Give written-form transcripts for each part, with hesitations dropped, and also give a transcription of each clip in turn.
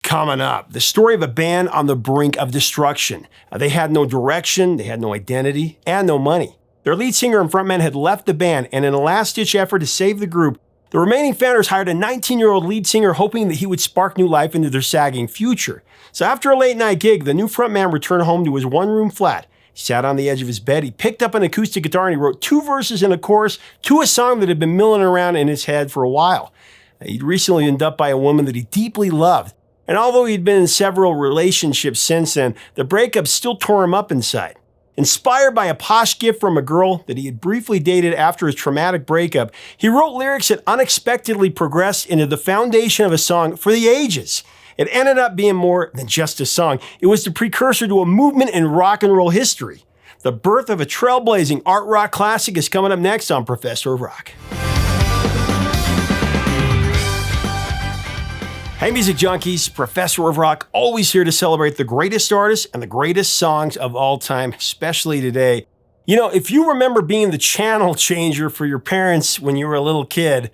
Coming up, the story of a band on the brink of destruction. They had no direction, they had no identity, and no money. Their lead singer and frontman had left the band, and in a last-ditch effort to save the group, the remaining founders hired a 19-year-old lead singer hoping that he would spark new life into their sagging future. So after a late-night gig, the new frontman returned home to his one-room flat. He sat on the edge of his bed, he picked up an acoustic guitar, and he wrote 2 verses and a chorus to a song that had been milling around in his head for a while. He'd recently been dumped by a woman that he deeply loved. And although he'd been in several relationships since then, the breakup still tore him up inside. Inspired by a posh gift from a girl that he had briefly dated after his traumatic breakup, he wrote lyrics that unexpectedly progressed into the foundation of a song for the ages. It ended up being more than just a song. It was the precursor to a movement in rock and roll history. The birth of a trailblazing art rock classic is coming up next on Professor of Rock. Hey music junkies, Professor of Rock, always here to celebrate the greatest artists and the greatest songs of all time, especially today. You know, if you remember being the channel changer for your parents when you were a little kid,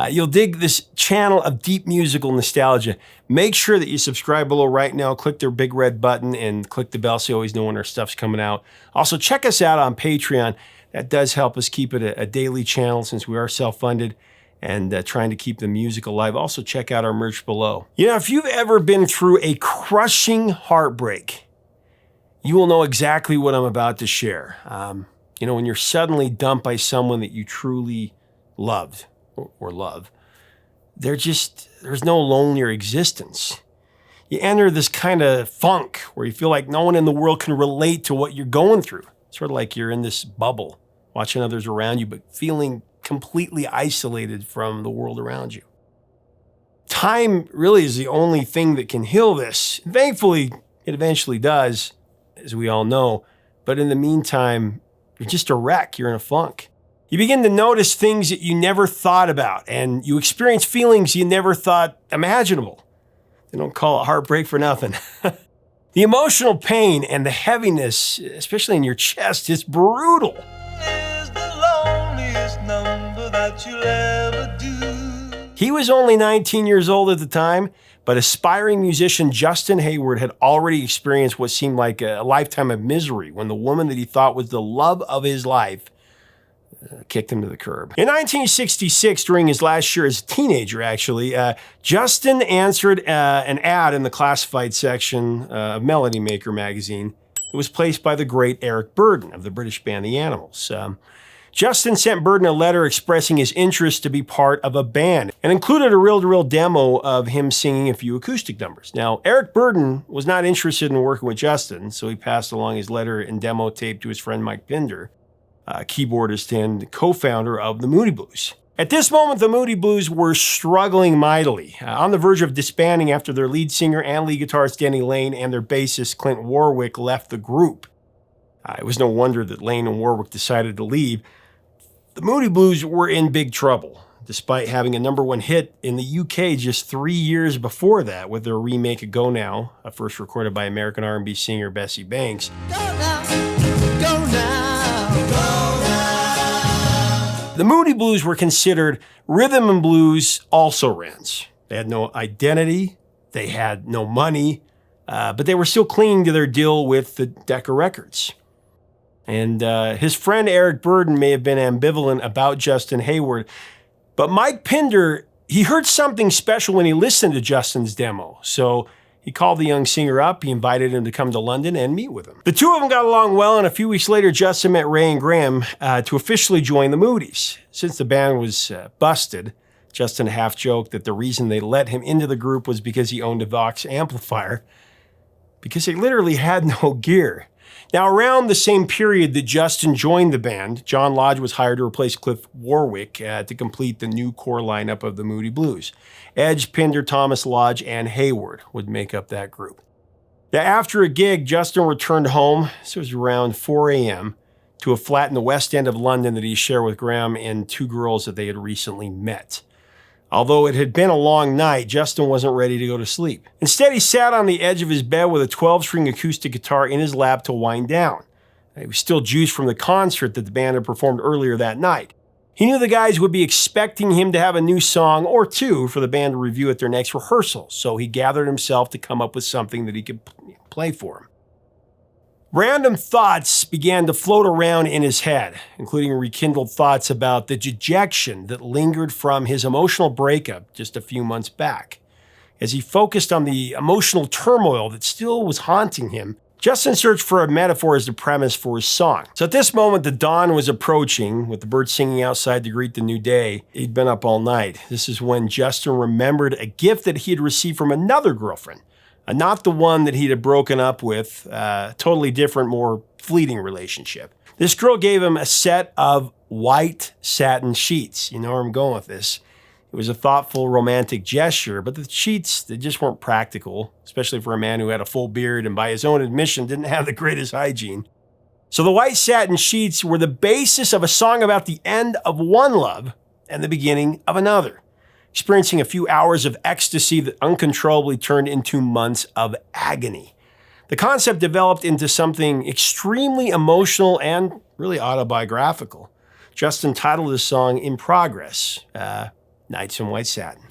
you'll dig this channel of deep musical nostalgia. Make sure that you subscribe below right now, click their big red button, and click the bell so you always know when our stuff's coming out. Also, check us out on Patreon. That does help us keep it a daily channel since we are self-funded and trying to keep the music alive. Also, check out our merch below. You know, if you've ever been through a crushing heartbreak, you will know exactly what I'm about to share. You know, when you're suddenly dumped by someone that you truly loved or love, there's no lonelier existence. You enter this kind of funk where you feel like no one in the world can relate to what you're going through. Sort of like you're in this bubble, watching others around you, but feeling completely isolated from the world around you. Time really is the only thing that can heal this. Thankfully, it eventually does, as we all know. But in the meantime, you're just a wreck. You're in a funk. You begin to notice things that you never thought about, and you experience feelings you never thought imaginable. They don't call it heartbreak for nothing. The emotional pain and the heaviness, especially in your chest, is brutal. He was only 19 years old at the time, but aspiring musician Justin Hayward had already experienced what seemed like a lifetime of misery when the woman that he thought was the love of his life kicked him to the curb. In 1966, during his last year as a teenager, actually, Justin answered an ad in the classified section of Melody Maker magazine. It was placed by the great Eric Burdon of the British band The Animals. Justin sent Burden a letter expressing his interest to be part of a band and included a reel-to-reel demo of him singing a few acoustic numbers. Now, Eric Burdon was not interested in working with Justin, so he passed along his letter and demo tape to his friend Mike Pinder, keyboardist and co-founder of the Moody Blues. At this moment, the Moody Blues were struggling mightily, on the verge of disbanding after their lead singer and lead guitarist Denny Lane and their bassist Clint Warwick left the group. It was no wonder that Lane and Warwick decided to leave. The Moody Blues were in big trouble, despite having a #1 hit in the UK just 3 years before that with their remake of Go Now, first recorded by American R&B singer Bessie Banks. Go now, go now, go now. The Moody Blues were considered rhythm and blues also-rans. They had no identity, they had no money, but they were still clinging to their deal with the Decca Records. And his friend Eric Burdon may have been ambivalent about Justin Hayward, but Mike Pinder, he heard something special when he listened to Justin's demo. So he called the young singer up, he invited him to come to London and meet with him. The two of them got along well, and a few weeks later, Justin met Ray and Graham to officially join the Moodies. Since the band was busted, Justin half joked that the reason they let him into the group was because he owned a Vox amplifier, because they literally had no gear. Now, around the same period that Justin joined the band, John Lodge was hired to replace Cliff Warwick to complete the new core lineup of the Moody Blues. Edge, Pinder, Thomas, Lodge, and Hayward would make up that group. Now, after a gig, Justin returned home, this was around 4 a.m., to a flat in the West End of London that he shared with Graham and 2 girls that they had recently met. Although it had been a long night, Justin wasn't ready to go to sleep. Instead, he sat on the edge of his bed with a 12-string acoustic guitar in his lap to wind down. He was still juiced from the concert that the band had performed earlier that night. He knew the guys would be expecting him to have a new song or two for the band to review at their next rehearsal, so he gathered himself to come up with something that he could play for him. Random thoughts began to float around in his head, including rekindled thoughts about the dejection that lingered from his emotional breakup just a few months back. As he focused on the emotional turmoil that still was haunting him, Justin searched for a metaphor as the premise for his song. So at this moment, the dawn was approaching, with the birds singing outside to greet the new day. He'd been up all night. This is when Justin remembered a gift that he had received from another girlfriend, not the one that he had broken up with, totally different, more fleeting relationship. This girl gave him a set of white satin sheets. You know where I'm going with this. It was a thoughtful, romantic gesture, but the sheets, they just weren't practical, especially for a man who had a full beard and by his own admission didn't have the greatest hygiene. So the white satin sheets were the basis of a song about the end of one love and the beginning of another, experiencing a few hours of ecstasy that uncontrollably turned into months of agony. The concept developed into something extremely emotional and really autobiographical. Justin titled his song In Progress, Nights in White Satin.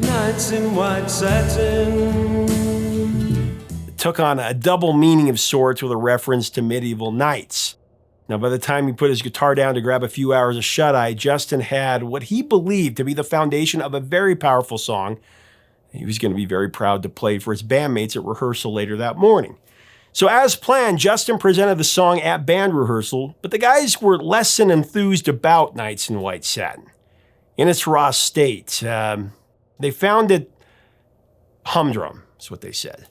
Nights in white satin. It took on a double meaning of sorts with a reference to medieval knights. Now, by the time he put his guitar down to grab a few hours of shut-eye, Justin had what he believed to be the foundation of a very powerful song he was going to be very proud to play for his bandmates at rehearsal later that morning. So as planned, Justin presented the song at band rehearsal, but the guys were less than enthused about Nights in White Satin. In its raw state, they found it humdrum, is what they said.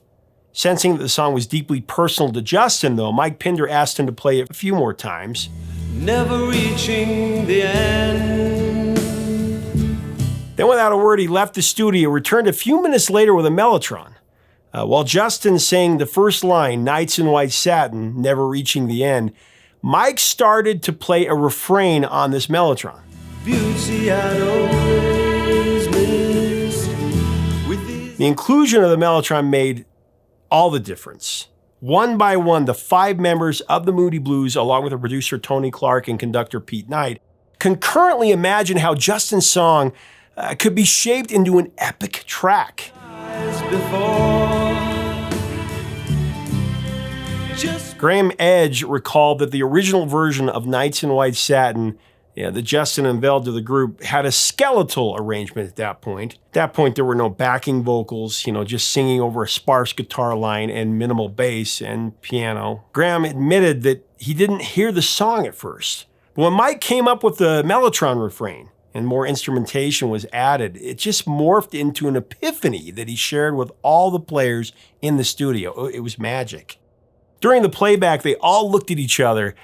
Sensing that the song was deeply personal to Justin, though, Mike Pinder asked him to play it a few more times. Never reaching the end. Then without a word, he left the studio, returned a few minutes later with a mellotron. While Justin sang the first line, Nights in White Satin, never reaching the end, Mike started to play a refrain on this mellotron. Beauty I'd always missed. The inclusion of the mellotron made all the difference. One by one, the 5 members of the Moody Blues, along with the producer Tony Clark and conductor Pete Knight, concurrently imagined how Justin's song could be shaped into an epic track. Graham Edge recalled that the original version of Nights in White Satin that Justin unveiled to the group had a skeletal arrangement at that point. At that point, there were no backing vocals, just singing over a sparse guitar line and minimal bass and piano. Graham admitted that he didn't hear the song at first. But when Mike came up with the mellotron refrain and more instrumentation was added, it just morphed into an epiphany that he shared with all the players in the studio. It was magic. During the playback, they all looked at each other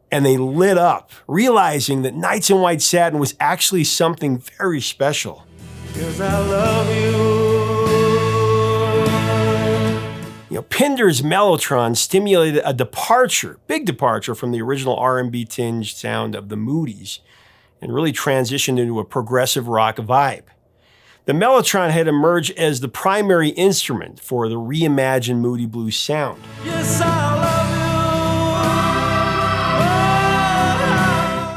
and they lit up, realizing that Nights in White Satin was actually something very special. 'Cause I love you. Pinder's mellotron stimulated a big departure from the original R&B-tinged sound of the Moody's, and really transitioned into a progressive rock vibe. The mellotron had emerged as the primary instrument for the reimagined Moody Blues sound. Yes, I love you.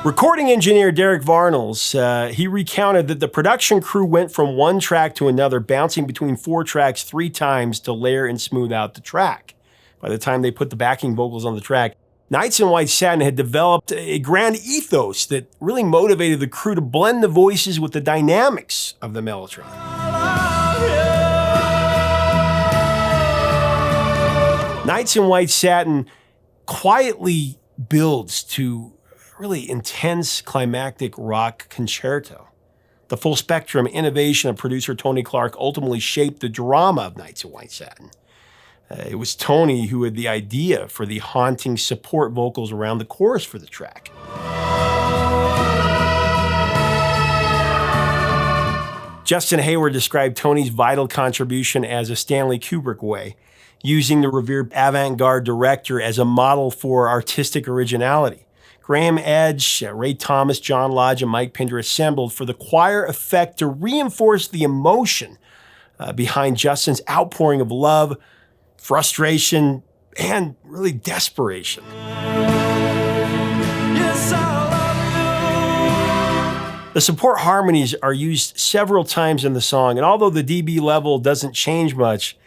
Recording engineer Derek Varnels, he recounted that the production crew went from one track to another, bouncing between 4 tracks 3 times to layer and smooth out the track. By the time they put the backing vocals on the track, Nights in White Satin had developed a grand ethos that really motivated the crew to blend the voices with the dynamics of the mellotron. Nights in White Satin quietly builds to a really intense climactic rock concerto. The full spectrum innovation of producer Tony Clark ultimately shaped the drama of Nights in White Satin. It was Tony who had the idea for the haunting support vocals around the chorus for the track. Justin Hayward described Tony's vital contribution as a Stanley Kubrick way, using the revered avant-garde director as a model for artistic originality. Graham Edge, Ray Thomas, John Lodge, and Mike Pinder assembled for the choir effect to reinforce the emotion behind Justin's outpouring of love, frustration, and really desperation. Yes, I love The support harmonies are used several times in the song, and although the dB level doesn't change much,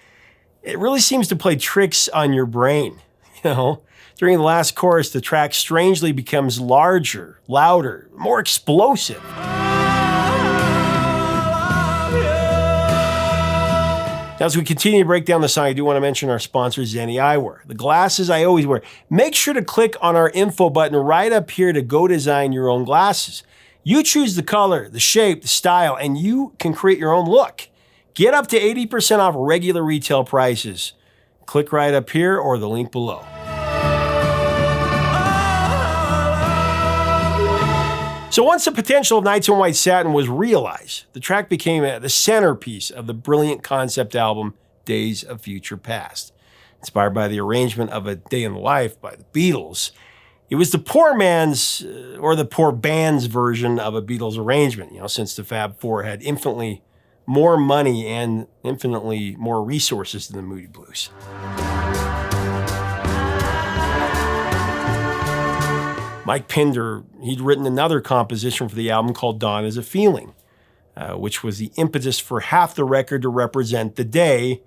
it really seems to play tricks on your brain. During the last chorus, the track strangely becomes larger, louder, more explosive. Now, as we continue to break down the song, I do want to mention our sponsor, Zenni Eyewear. The glasses I always wear. Make sure to click on our info button right up here to go design your own glasses. You choose the color, the shape, the style, and you can create your own look. Get up to 80% off regular retail prices. Click right up here or the link below. So once the potential of Nights in White Satin was realized, the track became the centerpiece of the brilliant concept album, Days of Future Past. Inspired by the arrangement of A Day in the Life by the Beatles, it was the poor man's, or the poor band's version of a Beatles arrangement, since the Fab Four had infinitely more money and infinitely more resources than the Moody Blues. Mike Pinder, he'd written another composition for the album called Dawn Is a Feeling, which was the impetus for half the record to represent the day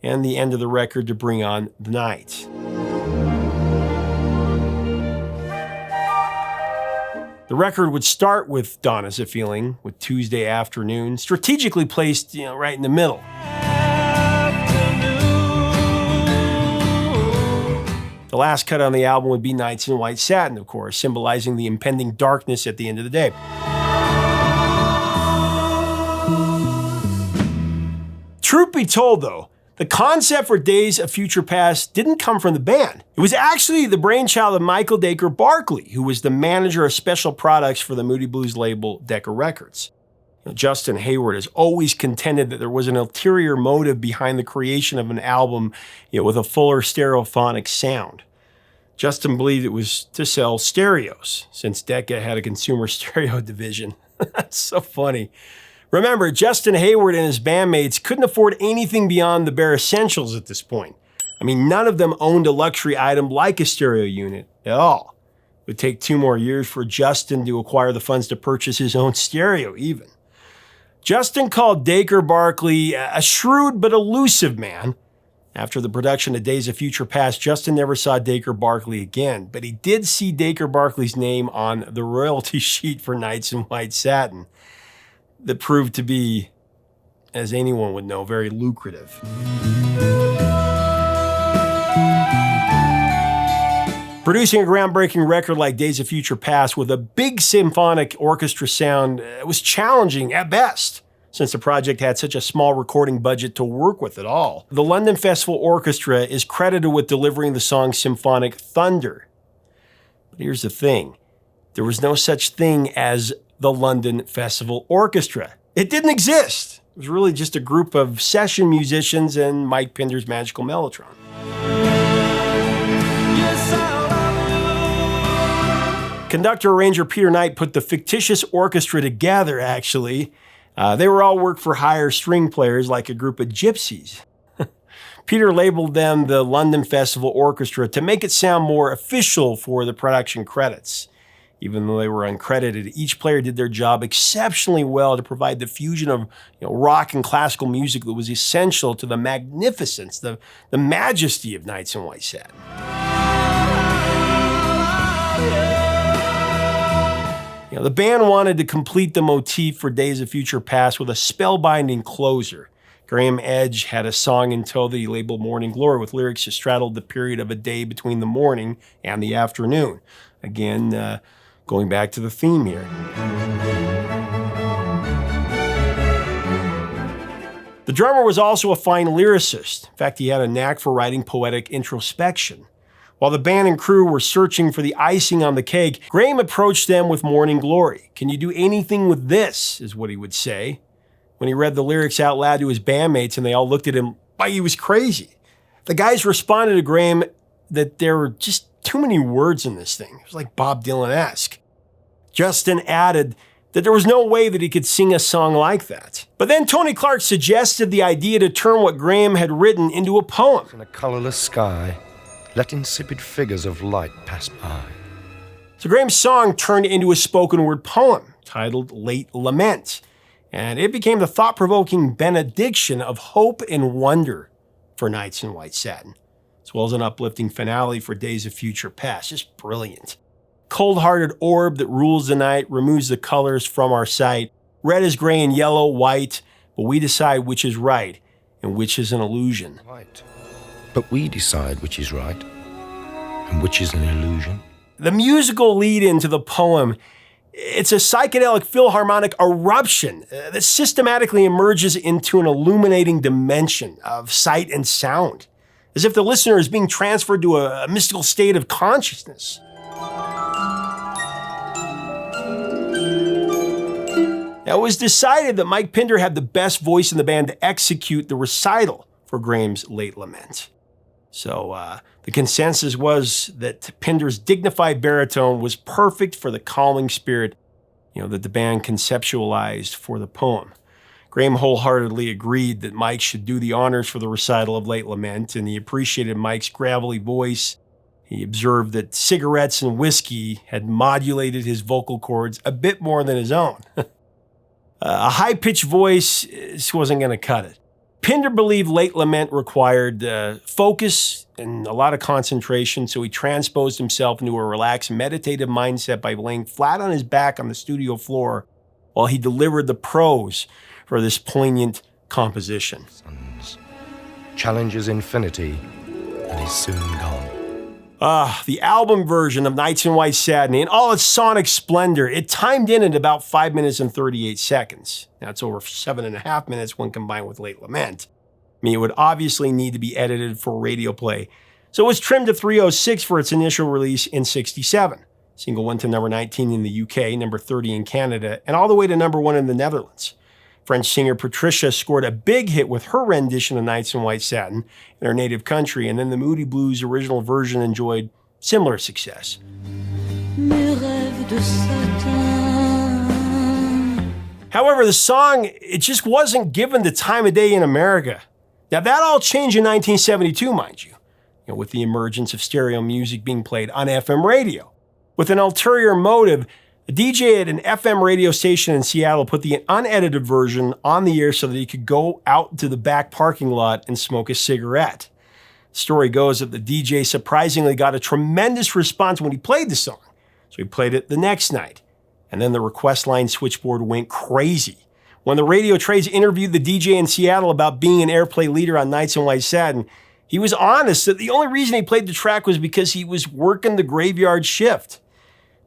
and the end of the record to bring on the night. The record would start with Dawn Is a Feeling, with Tuesday Afternoon strategically placed right in the middle. The last cut on the album would be Nights in White Satin, of course, symbolizing the impending darkness at the end of the day. Truth be told, though, the concept for Days of Future Past didn't come from the band. It was actually the brainchild of Michael Dacre Barkley, who was the manager of special products for the Moody Blues label Decca Records. Justin Hayward has always contended that there was an ulterior motive behind the creation of an album with a fuller stereophonic sound. Justin believed it was to sell stereos, since Decca had a consumer stereo division. That's so funny. Remember, Justin Hayward and his bandmates couldn't afford anything beyond the bare essentials at this point. None of them owned a luxury item like a stereo unit at all. It would take 2 more years for Justin to acquire the funds to purchase his own stereo even. Justin called Dacre Barkley a shrewd but elusive man. After the production of Days of Future Past, Justin never saw Dacre Barkley again, but he did see Dacre Barkley's name on the royalty sheet for Nights in White Satin that proved to be, as anyone would know, very lucrative. Producing a groundbreaking record like Days of Future Past with a big symphonic orchestra sound was challenging at best, since the project had such a small recording budget to work with at all. The London Festival Orchestra is credited with delivering the song Symphonic Thunder. But here's the thing. There was no such thing as the London Festival Orchestra. It didn't exist. It was really just a group of session musicians and Mike Pinder's magical mellotron. Conductor-arranger Peter Knight put the fictitious orchestra together, actually. They were all work-for-hire string players like a group of gypsies. Peter labeled them the London Festival Orchestra to make it sound more official for the production credits. Even though they were uncredited, each player did their job exceptionally well to provide the fusion of rock and classical music that was essential to the magnificence, the majesty of Nights in White Satin. The band wanted to complete the motif for Days of Future Past with a spellbinding closer. Graham Edge had a song in tow that he labeled Morning Glory, with lyrics that straddled the period of a day between the morning and the afternoon. Again, going back to the theme here. The drummer was also a fine lyricist. In fact, he had a knack for writing poetic introspection. While the band and crew were searching for the icing on the cake, Graham approached them with Morning Glory. "Can you do anything with this?" is what he would say. When he read the lyrics out loud to his bandmates and they all looked at him like he was crazy. The guys responded to Graham that there were just too many words in this thing. It was like Bob Dylan-esque. Justin added that there was no way that he could sing a song like that. But then Tony Clark suggested the idea to turn what Graham had written into a poem. In a colorless sky, let insipid figures of light pass by. So Graham's song turned into a spoken word poem, titled Late Lament, and it became the thought-provoking benediction of hope and wonder for Nights in White Satin, as well as an uplifting finale for Days of Future Past. Just brilliant. Cold-hearted orb that rules the night, removes the colors from our sight. Red is gray and yellow, white, but we decide which is right and which is an illusion. Right. But we decide which is right and which is an illusion. The musical lead-in to the poem, it's a psychedelic philharmonic eruption that systematically emerges into an illuminating dimension of sight and sound, as if the listener is being transferred to a mystical state of consciousness. Now, it was decided that Mike Pinder had the best voice in the band to execute the recital for Graham's Late Lament. So the consensus was that Pinder's dignified baritone was perfect for the calming spirit, that the band conceptualized for the poem. Graham wholeheartedly agreed that Mike should do the honors for the recital of Late Lament, and he appreciated Mike's gravelly voice. He observed that cigarettes and whiskey had modulated his vocal cords a bit more than his own. A high-pitched voice wasn't going to cut it. Pinder believed Late Lament required focus and a lot of concentration, so he transposed himself into a relaxed, meditative mindset by laying flat on his back on the studio floor while he delivered the prose for this poignant composition. Sons challenges infinity and is soon gone. The album version of Nights in White Satin, in all its sonic splendor, it timed in at about 5 minutes and 38 seconds. That's over 7.5 minutes when combined with Late Lament. It would obviously need to be edited for radio play, so it was trimmed to 306 for its initial release in 67. Single went to number 19 in the UK, number 30 in Canada, and all the way to number 1 in the Netherlands. French singer Patricia scored a big hit with her rendition of Nights in White Satin in her native country, and then the Moody Blues original version enjoyed similar success. However, the song, it just wasn't given the time of day in America. Now, that all changed in 1972, mind you, with the emergence of stereo music being played on FM radio. With an ulterior motive, a DJ at an FM radio station in Seattle put the unedited version on the air so that he could go out to the back parking lot and smoke a cigarette. The story goes that the DJ surprisingly got a tremendous response when he played the song, so he played it the next night. And then the request line switchboard went crazy. When the radio trades interviewed the DJ in Seattle about being an airplay leader on Nights in White Satin, he was honest that the only reason he played the track was because he was working the graveyard shift.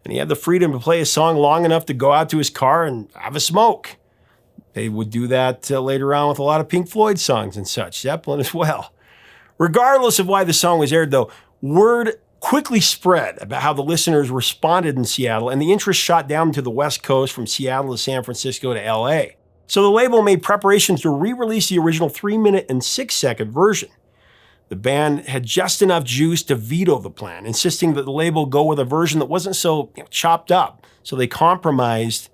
And he had the freedom to play a song long enough to go out to his car and have a smoke. They would do that later on with a lot of Pink Floyd songs and such, Zeppelin as well. Regardless of why the song was aired, though, word quickly spread about how the listeners responded in Seattle, and the interest shot down to the West Coast from Seattle to San Francisco to LA. So the label made preparations to re-release the original 3-minute and 6-second version. The band had just enough juice to veto the plan, insisting that the label go with a version that wasn't so chopped up. So they compromised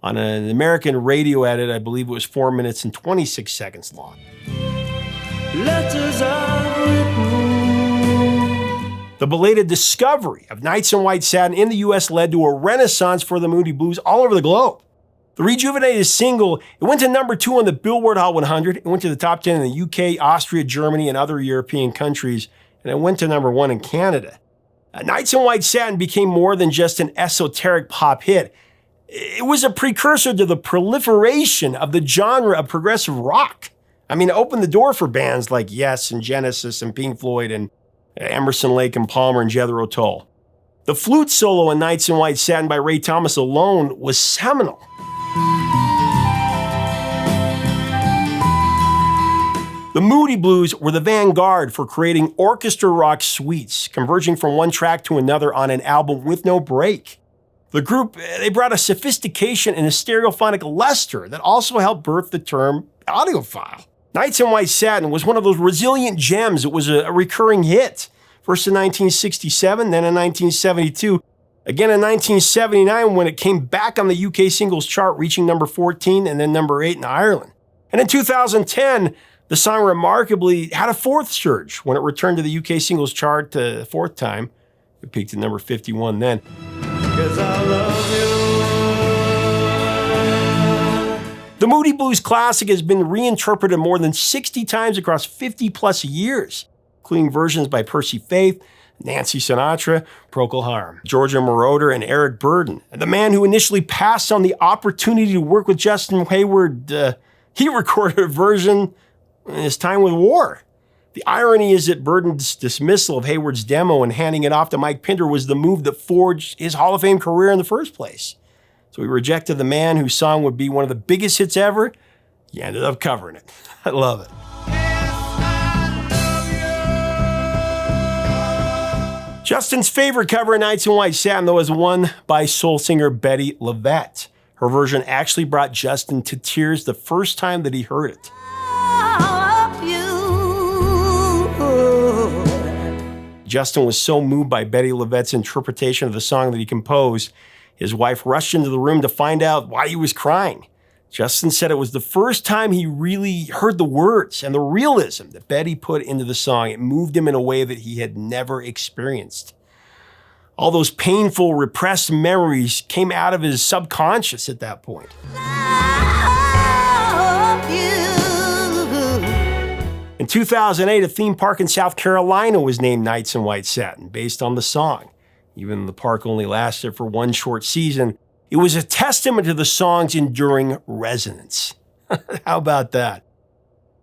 on an American radio edit. I believe it was 4 minutes and 26 seconds long. Letters are written. The belated discovery of Nights in White Satin in the U.S. led to a renaissance for the Moody Blues all over the globe. The rejuvenated single, it went to number 2 on the Billboard Hot 100, it went to the top 10 in the UK, Austria, Germany, and other European countries, and it went to number 1 in Canada. Nights in White Satin became more than just an esoteric pop hit. It was a precursor to the proliferation of the genre of progressive rock. It opened the door for bands like Yes and Genesis and Pink Floyd and Emerson, Lake and Palmer and Jethro Tull. The flute solo in Nights in White Satin by Ray Thomas alone was seminal. The Moody Blues were the vanguard for creating orchestra rock suites, converging from one track to another on an album with no break. The group, they brought a sophistication and a stereophonic luster that also helped birth the term audiophile. Nights in White Satin was one of those resilient gems. It was a recurring hit, first in 1967, then in 1972, again in 1979 when it came back on the UK singles chart, reaching number 14 and then number 8 in Ireland. And in 2010, the song remarkably had a fourth surge when it returned to the UK singles chart the fourth time. It peaked at number 51 then. 'Cause I love you. The Moody Blues classic has been reinterpreted more than 60 times across 50 plus years, including versions by Percy Faith, Nancy Sinatra, Procol Harum, Georgia Moroder, and Eric Burdon. The man who initially passed on the opportunity to work with Justin Hayward, he recorded a version in his time with War. The irony is that Burdon's dismissal of Hayward's demo and handing it off to Mike Pinder was the move that forged his Hall of Fame career in the first place. So he rejected the man whose song would be one of the biggest hits ever. He ended up covering it. I love it. Justin's favorite cover of Nights in White Satin, though, is one by soul singer Betty LaVette. Her version actually brought Justin to tears the first time that he heard it. Justin was so moved by Betty LaVette's interpretation of the song that he composed, his wife rushed into the room to find out why he was crying. Justin said it was the first time he really heard the words and the realism that Betty put into the song. It moved him in a way that he had never experienced. All those painful, repressed memories came out of his subconscious at that point. In 2008, a theme park in South Carolina was named Nights in White Satin based on the song. Even though the park only lasted for one short season, it was a testament to the song's enduring resonance. How about that?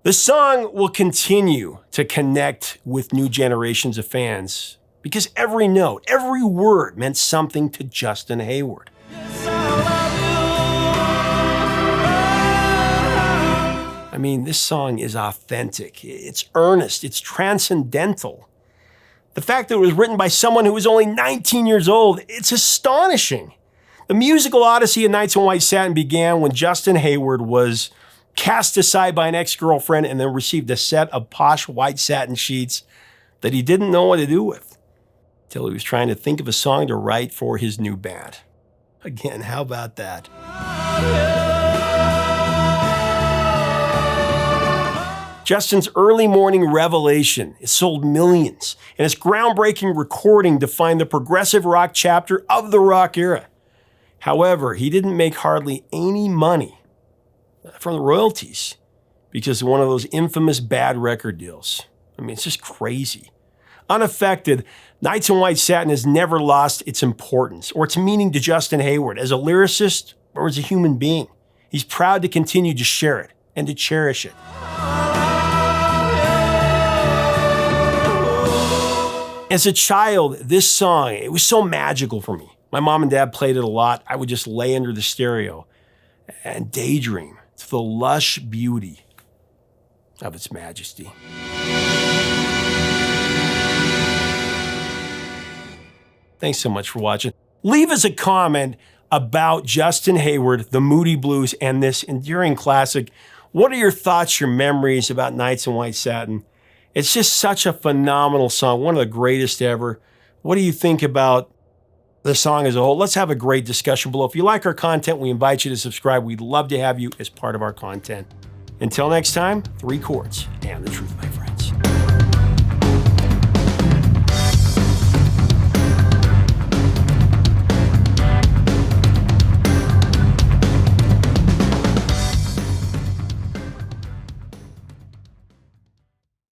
The song will continue to connect with new generations of fans because every note, every word meant something to Justin Hayward. I mean, this song is authentic, it's earnest, it's transcendental. The fact that it was written by someone who was only 19 years old, it's astonishing. The musical odyssey of Nights in White Satin began when Justin Hayward was cast aside by an ex-girlfriend and then received a set of posh white satin sheets that he didn't know what to do with, until he was trying to think of a song to write for his new band. Again, how about that? Justin's Early Morning Revelation, it sold millions, and its groundbreaking recording defined the progressive rock chapter of the rock era. However, he didn't make hardly any money from the royalties because of one of those infamous bad record deals. I mean, it's just crazy. Unaffected, Nights in White Satin has never lost its importance or its meaning to Justin Hayward as a lyricist or as a human being. He's proud to continue to share it and to cherish it. As a child, this song, it was so magical for me. My mom and dad played it a lot. I would just lay under the stereo and daydream to the lush beauty of its majesty. Thanks so much for watching. Leave us a comment about Justin Hayward, the Moody Blues, and this enduring classic. What are your thoughts, your memories about Nights in White Satin? It's just such a phenomenal song, one of the greatest ever. What do you think about the song as a whole? Let's have a great discussion below. If you like our content, we invite you to subscribe. We'd love to have you as part of our content. Until next time, 3 chords and the truth, my friend.